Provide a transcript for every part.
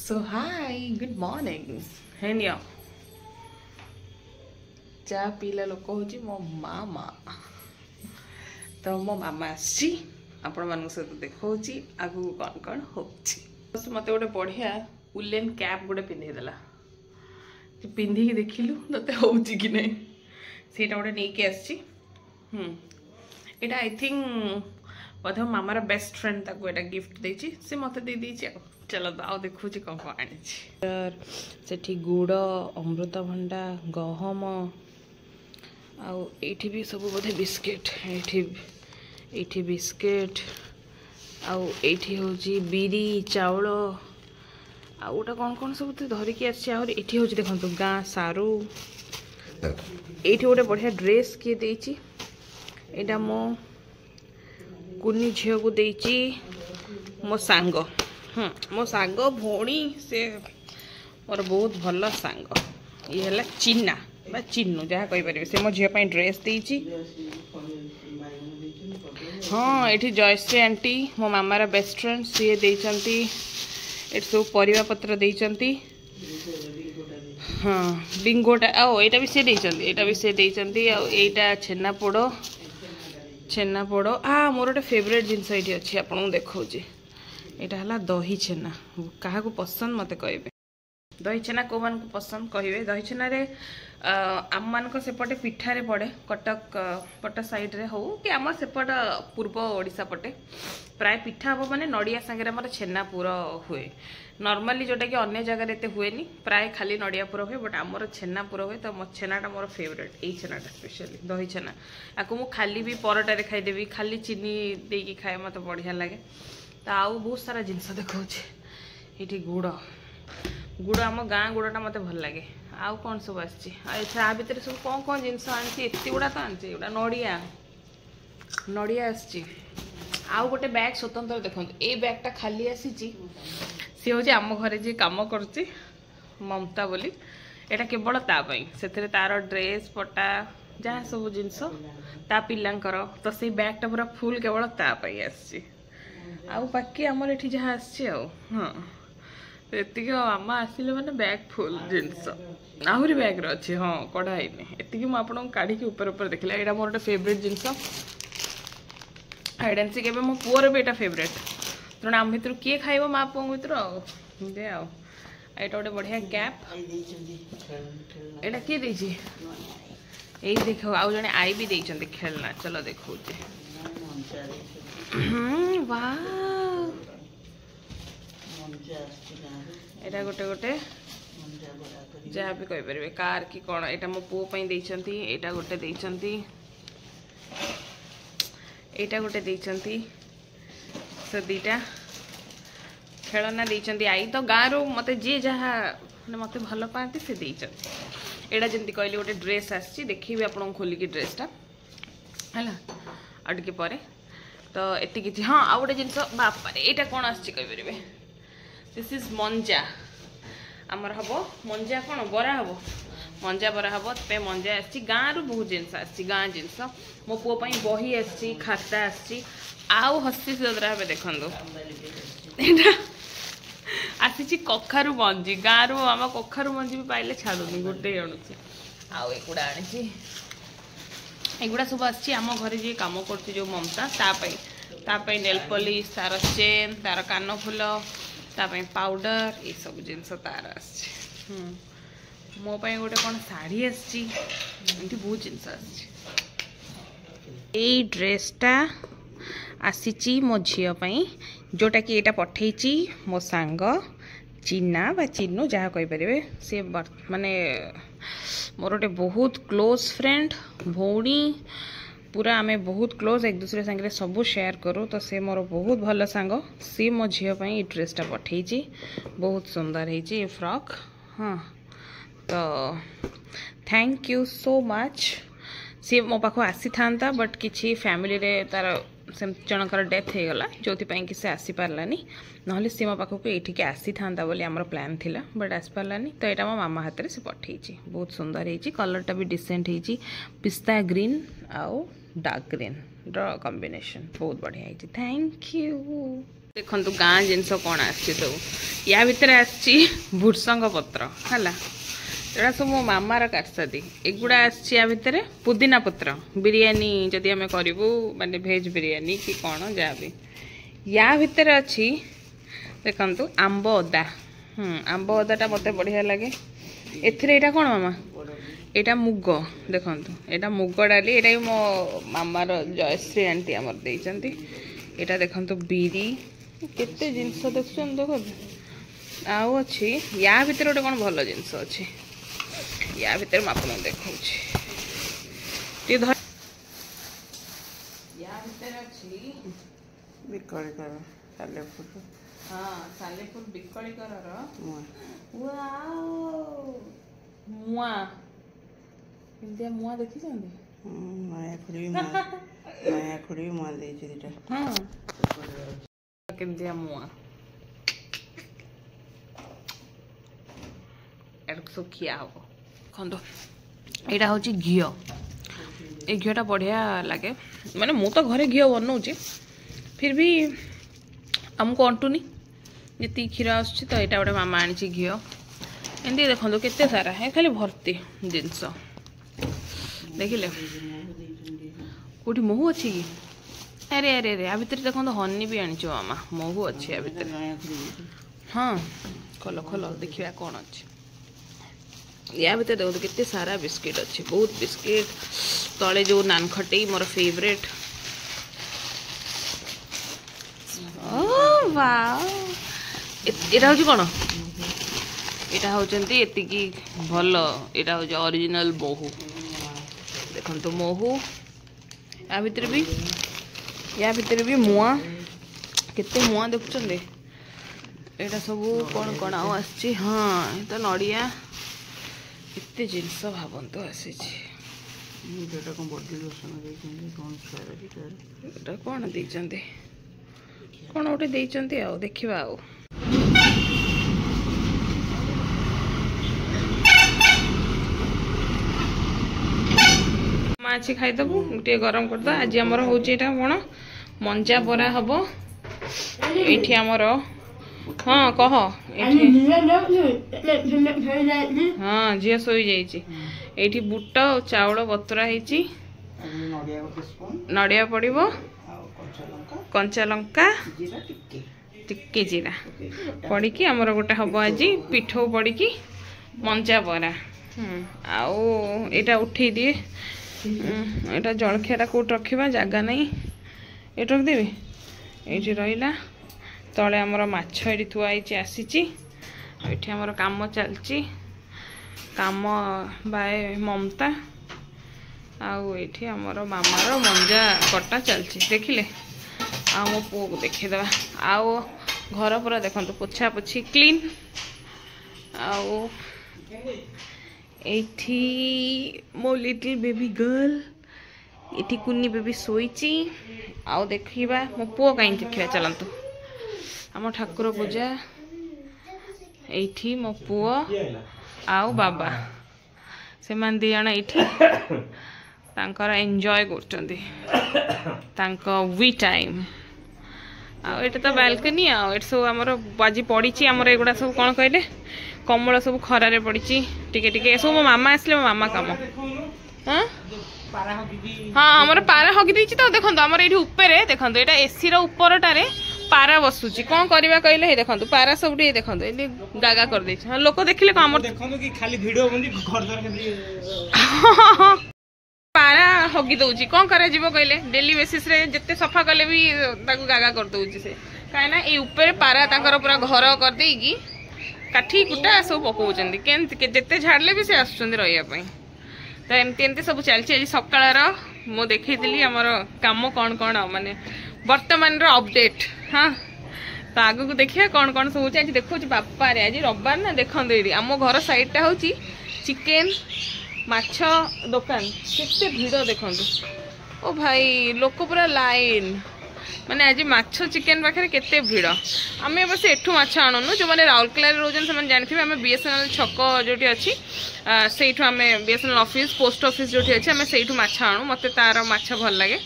So hi, good morning. Henya. चा पीला लोक हूँ मो मामा तो मो मामा आसी आपण मान सहित देखा आगू कौन कौन हो मत गोटे बढ़िया उलेन कैप गोटे पिंधेदेला पिंधिकी देखिलु ते हो कि नहीं सीटा गोटे नहीं कि आसी आई थिंक बोध मामार बेस्ट फ्रेंड ताको एटा गिफ्ट देछि से मते दे देछि चलो आओ देखु कौन कौन आनी से गुड़ अमृतभंडा गहम आउ एठी भी सब बोधे बिस्किट एठी बिस्किट आउ एठी होची बिरी चाउल आ गोटा कौन कौन सब धरिकी आसी आहुरी एठी होची देखंतु गाँ सारू एठी गोटे बढ़िया ड्रेस किए देछि एटा मो कुनी झियो को देछि मो सांग मो सांग भौणी से मोर बहुत भल सांग ये हला चिन्ना बा चिन्नू जहाँ कही पारे से मो झील ड्रेस देछि हाँ ये जयश्री आंटी मो मामार बेस्ट फ्रेंड सी देइचंती ये सब परिवा पत्र देइचंती हाँ बिंगोटा आओ यहाँ भी सी देइचंती एटा भी सी देइचंती आ एटा छेनापोड़ मोर गोटे फेवरेट जिनस ये अच्छी आपको देखा यहाँ है दही छेना क्या पसंद मत कहे दही छेना कौ मान पसंद कहे दही छेना आम मान सेपटे पिठारे पड़े कटक पट साइड रे हो कि आम सेपट पूर्व ओडिशा पटे प्राय पिठा हम माने नड़िया सांगे आम छेना पूरा हुए नॉर्मली जोटा कि अन्य जगह एते हुए नी प्राय खाली नड़िया पूरा हुए बट आमर छेना पूरा हुए तो मो छेनाटा मोर फेवरेट यही छेनाटा स्पेशली दही छेना आपको मु खाली भी परटारे खाईदेवी खाली चीनी देकी खाए मत बढ़िया लगे तो आउ बहुत सारा जिनस देखा ये गुड़ आम गाँ गुड़टा मत भल लगे आउ कौन सब आ भितर सब कौन कौन जिनस आनी एत गुड़ा तो आनी गुड़ा नड़िया आउ गोटे बैग स्वतंत्र देखो ये बैगटा खाली आसी सी हूँ आम घरे जी कम कर ममता बोली एटा केवल से तार ड्रेस पटा जहाँ सब जिनस ता पिलांकर तो से बैगटा पूरा फुल केवल तापाई आसी आउ बाकी आमर ये जहाँ आसी हाँ एतिक आमा आसिले माने बैग फुल जिनस आहरी बैग रही हाँ कढ़ाई एतिक मुझे काढ़ी ऊपर ऊपर देखला यहाँ मोर गोटे favourite genus hide and seek एवं मो पुअर भी यहाँ फेवरेट तेणु आम भर किए खाइब माँ पुओ भर दे आउ यहाँ गोटे बढ़िया गैप यहाँ किए देछि यही देख आउ जड़े आई भी देइछन्ति खेलना चलो देखो एटा गोटे गोटे जहाँ भी कही पारे कार कि कौन यहाँ मो पुओ देइछन्ति एटा गोटे देइछन्ति एटा गोटे देइछन्ति से दीटा खेलना देइछन्ति आई तो गाँव रू मत जी जहाँ मत भल पाती से देइछन्ति एटा जमती कहली गोटे ड्रेस आसी देखी आपको खोलिकी ड्रेसटा है आगे पर तो एति हाँ आउ गोटे जिनस बापा यहाँ कौन आसपारे दिस इज मंजा आमर हम मंजा कौन बरा हम मंजा बरा हम पे मंजा आसी गाँव रू बहुत जिनस आसी गाँ जिनस मो पुओ बही आसी खाता आसी आउ हसी सदरा हे देखु आसी कखारू मंजी गाँव रू आम कखारू मंजी भी पाइले छाड़ूनी गोटे आणुची आउ एगुड़ा आनी एगुड़ा सब आम घर जी कम कर जो ममता तापाई नेल पॉलिश तार चेन तार कान फुल तापाई पाउडर ये सब जिनस तार मो गोटे कौन शाढ़ी आसी बहुत जिनस आसी ड्रेसटा आसी मो झीपाई जोटा कि यहाँ पठेची मो सांग चिन्ना बा चिन्नू जहाँ कही पारे सी माने मोर गोटे बहुत क्लोज फ्रेंड भौणी पूरा आमे बहुत क्लोज एक दूसरे संगे सब शेयर करूँ तो से मोर बहुत भल सांग सी मो झीपाई ड्रेसटा पठेची बहुत सुंदर है फ्रॉक हाँ तो thank you so much see मो पाख आसी था बट किसी फैमिली रे तार से जनकर डेथ हो गला जो कि से आसी पार्लानी ना सी मो पाखक ये आसी था बोली आमर प्लान थिला बट आसी पार्लानी तो यहाँ मो मामा हाथ में से पठेची बहुत सुंदर है कलरटा भी डिसेंट है पिस्ता ग्रीन आउ डार्क ग्रीन कॉम्बिनेशन बहुत बढ़िया है थैंक यू। देखंतु गाँ जिनस कौन आसी सब या भितर आसी भुर्संग पत्र है एटा सब मो मामार काटसादी एगुड़ा आसी या भितर पुदीना पत्र बिरियानी जदि आम करूँ माने भेज बिरियानी कि कौन जहाँ भी या भितर अच्छी देखंतु आंब अदा आंब अदाटा मत बढ़िया लगे एटा कौन मामा एटा मुग देखंतु एटा मुग डाली एटा भी मो मामार जयश्री आंटी आमर देइचंती एटा देखंतु बिरी केते जिनस देखछन देखो आउ अछि या भितर गोटे कौन भल जिनस अछि या भितर मैं आपन देखौछि या भितर अछि बिकड़ी कर साले फुल हां साले फुल बिकड़ी करर वाओ मुआ इंडिया मुआ देखि जंदी माया खुड़ी मुआ दे छी दिटा हां केंदिया मुआ एरक सो खिया हो खंदो एटा होची घियो ए घियोटा बढ़िया लागे माने मु तो घरे घियो बनौची फिर भी हमको अंटुनी जी क्षीर आसुची तो यहाँ गोटे मामा आनी घी एमती देखो केते सारा है खाली भर्ती जिनस देखिले कौटी महू अच्छी कि अरे अरे अरे या भितर देखो हनी भी आनी मामा महू अच्छी या भितर हाँ खोल खोल देखा कौन अच्छी या भितर देखो केते सारा बिस्किट अच्छी बहुत बिस्किट तले जो नान खटे मोर फेवरेट एटा हूँ कौन यहाँ होती एतिकी भल यहाँ हूँ ओरिजिनल महू देखो महू या भितर भी मुआ केते मुआ देखुं यहाँ सब कौन कौन आसी हाँ तो नड़िया केते जिनस भावतु आसी कौन देते कौन गोटे देते आ देखा आ माछी खाईदेबू गोटे गरम करद आज आमर हूँ कौन मंजा बरा हम ये आमर हाँ कह हाँ झील शोई जाइए बुट चाउल बतुरा नड़िया पड़ो कंचा लंका टिके जीरा पड़ी आमर गोटे हम आज पिठो पड़ी मंजा बरा आउ यहाँ उठे दिए यहाँ जलखिया कौट रखा जगह नहीं ये रखदेवी ये रहा तले आमर माछ ये थुआई आसी आमर काम चलची काम बाय ममता आउ ये आमर मामार मंजा कटा चलची देखिले आ मो पुओ को देखीदे आओ घर पूरा देखो पोछा पोछी क्लीन आओ एठी मो लिटिल बेबी गर्ल एठी कुन्नी बेबी सोईची आओ देखिबा मो पुओ कहीं देखिबा चलंतु आम ठाकुर पूजा एठी मो पुओ आओ बाबा से मान दी जण एठी तांकर एंजॉय करचंदी तांको वी टाइम आ एटा तो बालकनी आ एट सब आमर आज पड़ी आमर एगुड़ा सब कौन कहले कमल सब खरारे पड़ी टिके टिके सब मो मामा आसले मो मामा काम हाँ हाँ आमर पारा हगी देछि तो देखो आमर ये ऊपर देखो यहाँ एसी ऊपरटारे पारा बसुची कौन करवा कहले देखो पारा सब देखो गागा कर दे लोक देखिले पारा हगी दौची कौन करा कहले डेली बेसिस रे जिते सफा कले भी गागा कर दौची से कहीं ये ऊपर पारा तांकर पूरा घर कर देगी काठी कुटा सब पकाउछन्ती जिते झाड़ले भी से आसुछन्ती रहिया तो एमती एमती सब चलती आज सकाळ मु देखी आमर काम कौन कौन माने वर्तमान अपडेट हाँ तो आग को देखिए कौन कौन सब आज देखो बापा रे आज रविवार ना देखो ये आम घर साइडटा हूँ चिकेन माछ दुकान केते भीड़ देखो ओ भाई लोक पूरा लाइन माने आज माछ चिकेन पाखे केते भीड़ आम बस एठू माछ आणुनु जो मैंने राउरकेला रोजन से जानते आम बीएसएनएल छक जो अच्छी से आम बीएसएनएल ऑफिस पोस्ट ऑफिस जो अच्छी आम से माछ आणु मत तार माछ भल लगे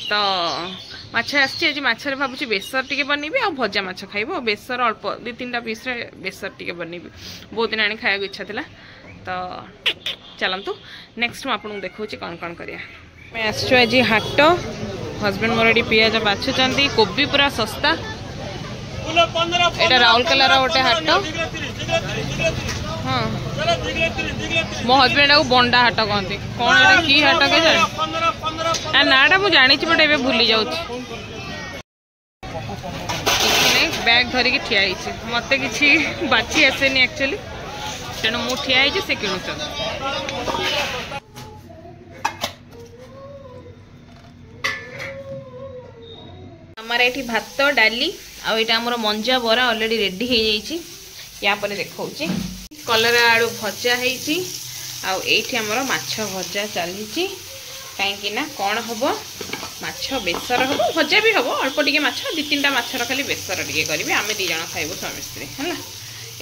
तो माछ आसी आज माछरे भावुँ बेसर टी बनइबी आ भजा माछ खाइब बेसर अल्प 2-3टा पीस बेसर टी बनइबी बहुत दिन आनी खाया इच्छा था तो चलतु नेक्स्ट मुझे देखा कौन कौन करिया मैं आसचु आज हाट हजबैंड मोर ये पियाज बाछुंट कोबी पूरा सस्ता यहाँ राउरकेला गोटे हाट हाँ मो हजबैंड को बंडा हाट कहते कौन एटा की हाट के जाए नाटा मुझे जानी बट ए भूली जाऊँ बैग धरिकी ठिया मत कि बाछी आसेनी एक्चुअली तेणु मु ठिया से किणुच हमारा ये भात डाली आमर मंजा बरा ऑलरेडी रेडी हो जाइए या पर देखा कलरा आलू भजा होमर माछ भजा चली कहीं कौन हम माछ बेसर हम भजा भी हम अल्प टे माछ 2-3टा माछर खाली बेसर टे करी आम 2 जन खाइबू स्वामी स्त्री है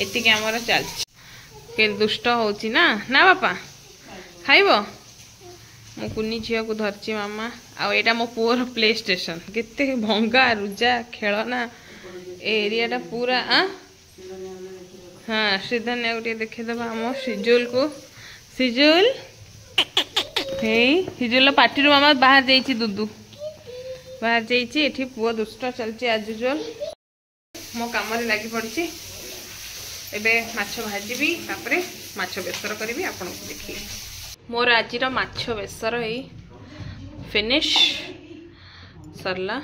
एतिक आमर चलती दुष्ट होना ना बापा खाइब मो कुनी झील को धरची मामा आईटा मो पुअर प्ले स्टेशन केते भंगा रुजा खेलना एरिया पूरा हाँ श्रीधर ने गोटे देखेदबा आम सिजुल को सिजुल हे सिजुल पार्टी मामा बाहर जाइए दुदू बाहर जाइए पुआ दुष्ट चलती आज यूजुअल मो कम लगी पड़ी एबे माछ भाजी तापरे माछ बेसर करी आपन को देखिए मोर आज माछ बेसर फिनिश सरला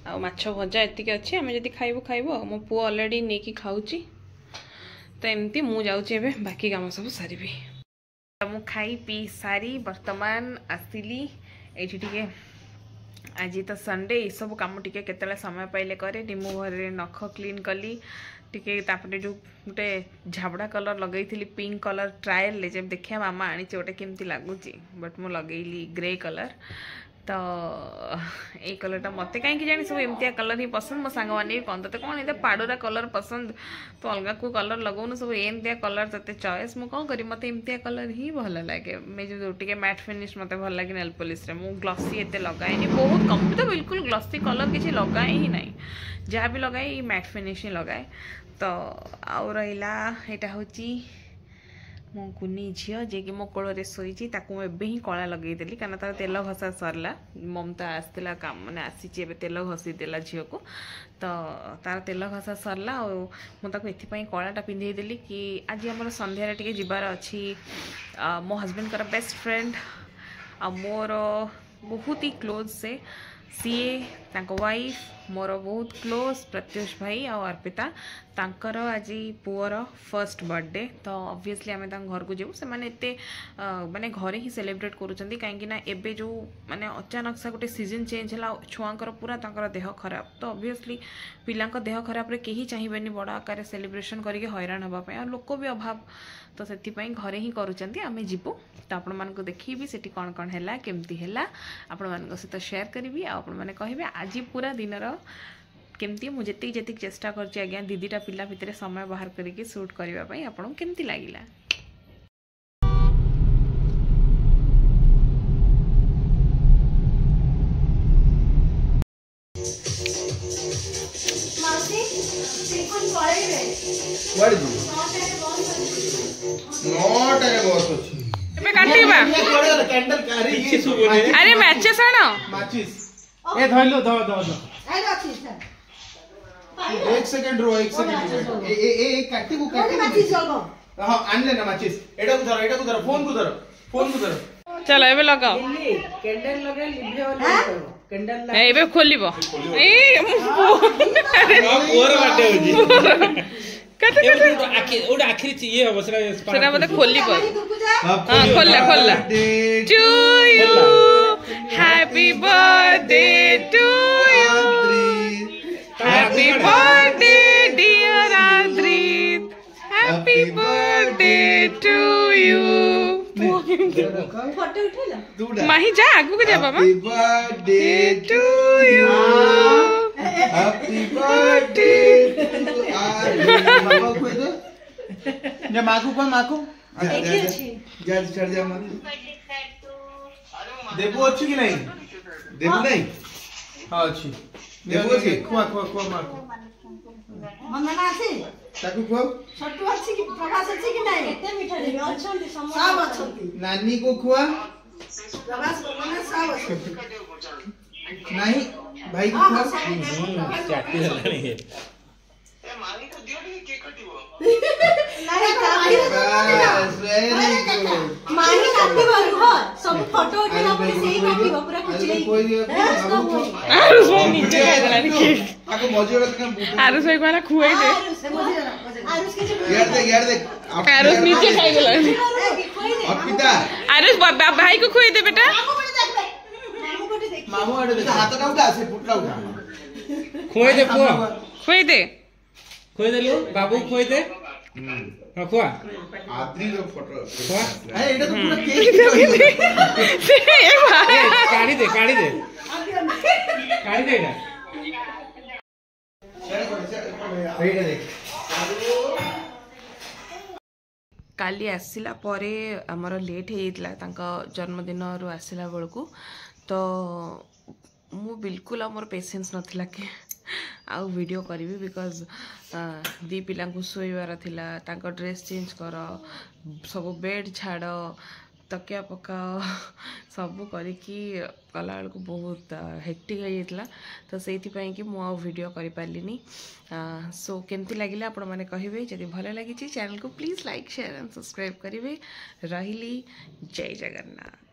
आ माछ भजा एतिक अच्छे आम जब खाइबू खाइबू मो पु ऑलरेडी नहीं कि खाऊची तो एमती मु जाऊँ बाकी काम सब सारी मु खाई पी सारी बर्तमान आसली ये आज तो संडे ये सब कम टिके केतले समय पाइले करे रिमूवर नख क्लीन कली टिके तापरे जो गोटे झाबड़ा कलर लगई पिंक कलर ट्रायल जब देखिया मामा आनी गोटे केमती लगुच बट मु लगेली ग्रे कलर तो ये कलरटा मत कहीं जानी सब एमतिया कलर ही पसंद मो सांग मैंने कहते तो कौन ये पाड़ोरा कलर पसंद तो अलग को कलर लगाऊन सब एमतिया कलर ते चॉइस मु कौन करी मत एमतिया कलर ही भल लगे मैं जो टे मैट फिनिश मत भल लगे नेल पॉलिश रे मु ग्लसी एते लगाए बहुत कम तो बिल्कुल ग्लसी कलर किसी लगाए ही नहीं जहाँ भी लगाए मैट फिनिश ही लगाए तो आउ रहा यहाँ हूँ मो कुनी झील जे कि मो कोल शोची मुझे ही कला लगेदेली कारण तार तेल घसा सरला ममता आसला काम मैंने आसी तेल घसी देला झील को तो तार तेल घसा सरला मुझे ये कलाटा पिंधेदेली कि आज आम संध्यार टे जबार अच्छी मो हजबैंड का बेस्ट फ्रेंड आ मोर बहुत ही क्लोज से सीए वाइफ मोर बहुत क्लोज प्रत्युष भाई आ अर्पिता तांकर आज पुअर फर्स्ट बर्थडे तो ऑब्वियसली आम घर को जाऊ से माने माने घरे ही सेलिब्रेट करूँ कहीं एबे जो माने अचानक सा गोटे सीजन चेंज है छुआंकर पूरा तांकर देह खराब तो ऑब्वियसली पिला देह खराब रे केही चाहिए बड़ आकार सेलिब्रेशन करके हैरान होगापी और लोक भी अभाव तो से घरे ही करूँ आम जीवु तो आपण मानक देखी से कौन कौन है केमती है आपण मान सहित शेयर करी आपण मैंने कहे आज पूरा दिन केमती मुझे जी चेष्टा करछि आज्ञा दीदीटा पिला भितर समय बाहर करके शूट करने आपन केमती लागिला अरे मैचेस ए धइलो एक सेकंड रो ए काटी को हां आनले ना माचिस एटा को धर फोन को धर चलो एबे लगाओ कैंडल लगे लिभे वाला कैंडल एबे खोलिबो ए और बाटे होजी ओटा आखिरी ये हो सेरा मते खोलिबो हां खोलला to you happy birthday to you happy birthday dear Adrit happy birthday to you photo उठेला माही जा आगु के जा बाबा happy birthday to you happy birthday मामा को दे जे माकू जा चढ़ जा देबो अच्छी कि नहीं देबो नहीं हां अच्छी देखो जी खुआ खुआ खुआ मार मंदना आसी ताकू खुआ छोटू अच्छी कि प्रकाश अच्छी कि नहीं केते मीठा रे अछंती सब अछंती नानी को खुआ प्रकाश माने सब अछंती नहीं भाई को खुआ चाटी हेलानी है नहीं काटी बस वेरी गुड मानी काटी बारू हो सब फोटो उठेला पुरे सेही काटी पूरा खिचले कोई आरुष भाई नीचे खाइदेलानी केक आको मजे वाला आरुष भाई कहला खुआई दे आरुष के जो यार देख आरुष नीचे खाइदेलानी अर्पिता आरुष भाई को खुआई दे बेटा मामू कोटे देख मामू आड़े देख हाथ उठा से पुटला उठा खोए दे पुआ खुआई दे खोए दे लो बाबू खोए दे हां खोआ आदरी लो फोटो खोआ ए एटा तो पूरा केक ए भाई काढ़ी दे काढ़ी दे एटा एटा देख काली आसिला परे हमर लेट हेइतला तांका जन्मदिन रु आसिला बेलकू तो मु बिल्कुल हमर पेशेंस नथिला कि आउ वीडियो करी बिकॉज दी पिला को सोइबार थिला तांका ड्रेस चेंज कर सब बेड छाड़ तकिया पकाओ सब करिकी कला बेलू बहुत हेक्टिक होता तो से कि मु आउ वीडियो करि पारलिनी सो केमती लगिला आपण माने कहिबे जदि भल लगी चैनल को please like share and subscribe करिवे रहिली जय जगन्नाथ।